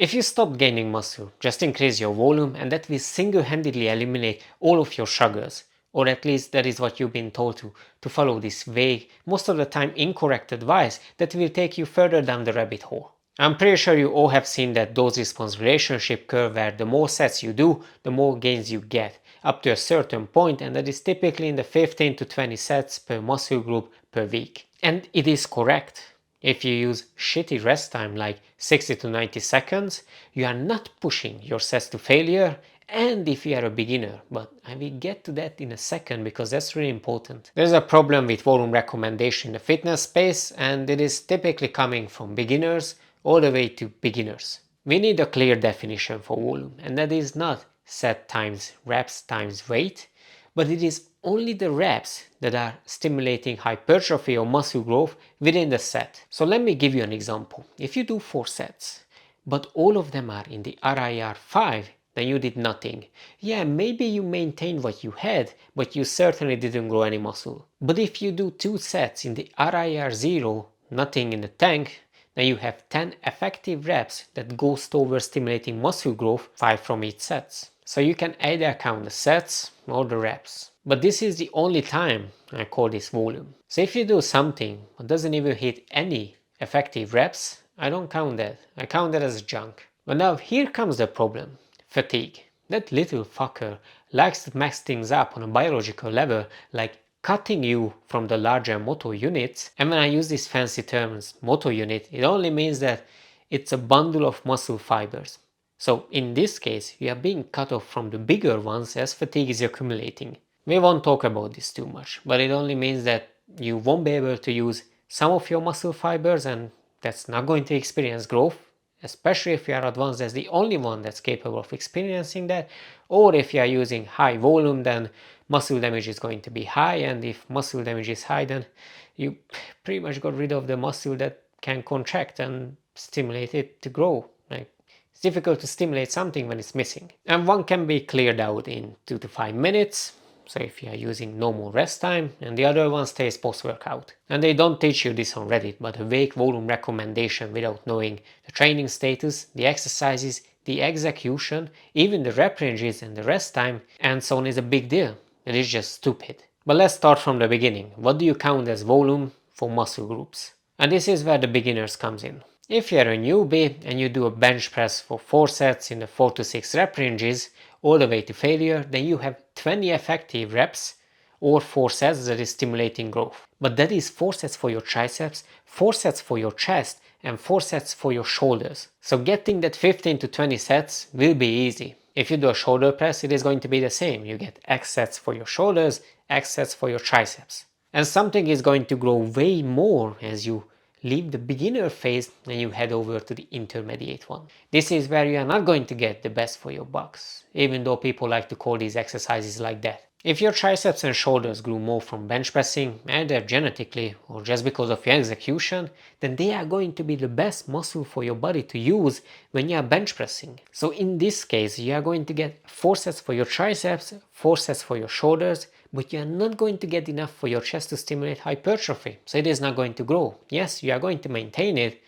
If you stop gaining muscle, just increase your volume and that will single-handedly eliminate all of your struggles. Or at least that is what you've been told to follow this vague, most of the time incorrect advice that will take you further down the rabbit hole. I'm pretty sure you all have seen that dose-response relationship curve where the more sets you do, the more gains you get, up to a certain point, and that is typically in the 15 to 20 sets per muscle group per week. And it is correct. If you use shitty rest time like 60 to 90 seconds, you are not pushing your sets to failure, and if you are a beginner, but I will get to that in a second because that's really important. There's a problem with volume recommendation in the fitness space, and it is typically coming from beginners all the way to beginners. We need a clear definition for volume, and that is not set times reps times weight, but it is only the reps that are stimulating hypertrophy or muscle growth within the set. So let me give you an example. If you do 4 sets, but all of them are in the RIR 5, then you did nothing. Yeah, maybe you maintained what you had, but you certainly didn't grow any muscle. But if you do 2 sets in the RIR 0, nothing in the tank, then you have 10 effective reps that goes towards stimulating muscle growth, 5 from each sets. So you can either count the sets or the reps. But this is the only time I call this volume. So if you do something that doesn't even hit any effective reps, I don't count that. I count that as junk. But now here comes the problem. Fatigue. That little fucker likes to mess things up on a biological level, like cutting you from the larger motor units. And when I use this fancy term motor unit, it only means that it's a bundle of muscle fibers. So in this case, you are being cut off from the bigger ones as fatigue is accumulating. We won't talk about this too much, but it only means that you won't be able to use some of your muscle fibers, and that's not going to experience growth, especially if you are advanced as the only one that's capable of experiencing that, or if you are using high volume, then muscle damage is going to be high, and if muscle damage is high, then you pretty much got rid of the muscle that can contract and stimulate it to grow. It's difficult to stimulate something when it's missing. And one can be cleared out in 2 to 5 minutes, so if you are using normal rest time, and the other one stays post-workout. And they don't teach you this on Reddit, but a vague volume recommendation without knowing the training status, the exercises, the execution, even the rep ranges and the rest time, and so on is a big deal. It is just stupid. But let's start from the beginning. What do you count as volume for muscle groups? And this is where the beginners comes in. If you're a newbie and you do a bench press for 4 sets in the 4 to 6 rep ranges all the way to failure, then you have 20 effective reps or 4 sets that is stimulating growth. But that is 4 sets for your triceps, 4 sets for your chest, and 4 sets for your shoulders. So getting that 15 to 20 sets will be easy. If you do a shoulder press, it is going to be the same. You get X sets for your shoulders, X sets for your triceps. And something is going to grow way more as you leave the beginner phase and you head over to the intermediate one. This is where you are not going to get the best for your bucks, even though people like to call these exercises like that. If your triceps and shoulders grew more from bench pressing, either genetically or just because of your execution, then they are going to be the best muscle for your body to use when you are bench pressing. So in this case, you are going to get 4 sets for your triceps, 4 sets for your shoulders, but you are not going to get enough for your chest to stimulate hypertrophy. So it is not going to grow. Yes, you are going to maintain it,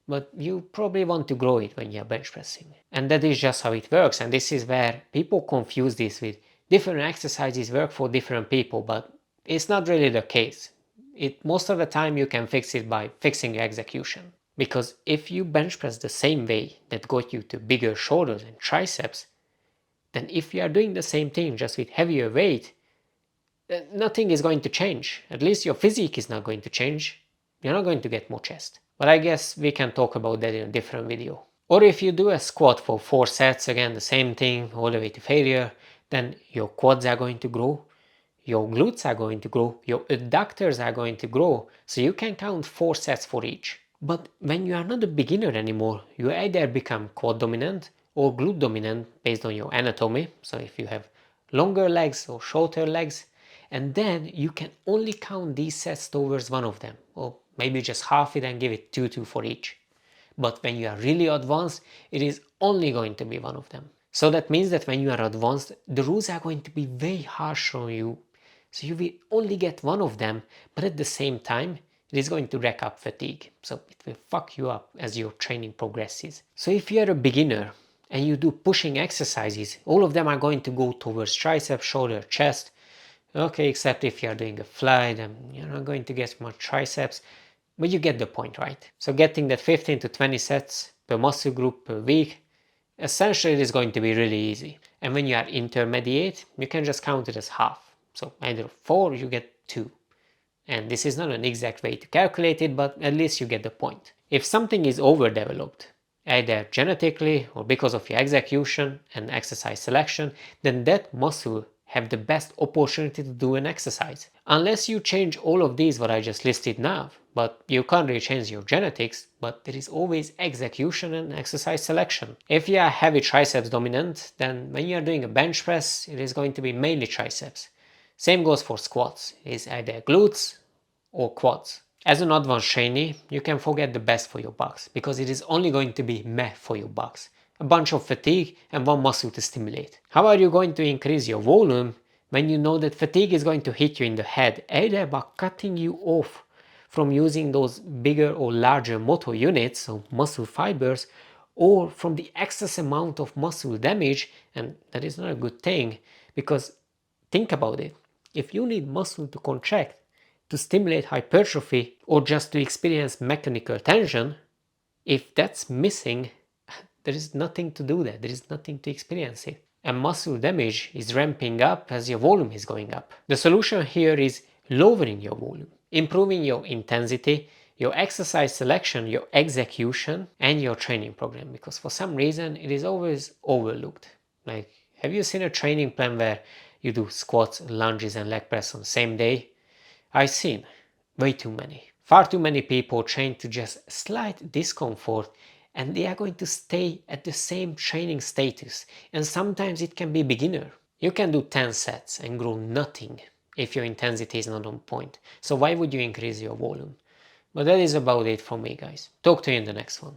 but you probably want to grow it when you are bench pressing. And that is just how it works. And this is where people confuse this with different exercises work for different people, but it's not really the case. Most of the time you can fix it by fixing your execution. Because if you bench press the same way that got you to bigger shoulders and triceps, then if you are doing the same thing just with heavier weight, nothing is going to change. At least your physique is not going to change. You're not going to get more chest. But I guess we can talk about that in a different video. Or if you do a squat for 4 sets, again the same thing all the way to failure, then your quads are going to grow, your glutes are going to grow, your adductors are going to grow, so you can count 4 sets for each. But when you are not a beginner anymore, you either become quad dominant or glute dominant based on your anatomy, so if you have longer legs or shorter legs, and then you can only count these sets towards one of them, or maybe just half it and give it 2 for each. But when you are really advanced, it is only going to be one of them. So that means that when you are advanced, the rules are going to be way harsh on you. So you will only get one of them, but at the same time, it is going to rack up fatigue. So it will fuck you up as your training progresses. So if you're a beginner and you do pushing exercises, all of them are going to go towards tricep, shoulder, chest. Okay, except if you're doing a fly, then you're not going to get much triceps, but you get the point, right? So getting that 15 to 20 sets per muscle group per week, essentially it is going to be really easy. And when you are intermediate, you can just count it as half. So either 4, you get 2. And this is not an exact way to calculate it, but at least you get the point. If something is overdeveloped, either genetically or because of your execution and exercise selection, then that muscle have the best opportunity to do an exercise. Unless you change all of these what I just listed now, but you can't really change your genetics, but there is always execution and exercise selection. If you are heavy triceps dominant, then when you are doing a bench press, it is going to be mainly triceps. Same goes for squats, it's either glutes or quads. As an advanced trainee, you can forget the best for your bucks, because it is only going to be meh for your bucks. A bunch of fatigue and one muscle to stimulate. How are you going to increase your volume when you know that fatigue is going to hit you in the head, either by cutting you off from using those bigger or larger motor units, so muscle fibers, or from the excess amount of muscle damage, and that is not a good thing, because think about it. If you need muscle to contract, to stimulate hypertrophy, or just to experience mechanical tension, if that's missing, there is nothing to do there. There is nothing to experience it. And muscle damage is ramping up as your volume is going up. The solution here is lowering your volume, improving your intensity, your exercise selection, your execution, and your training program, because for some reason it is always overlooked. Like, have you seen a training plan where you do squats, lunges, and leg press on the same day? I've seen way too many. Far too many people train to just slight discomfort, and they are going to stay at the same training status, and sometimes it can be beginner. You can do 10 sets and grow nothing if your intensity is not on point. So why would you increase your volume? But that is about it for me, guys. Talk to you in the next one.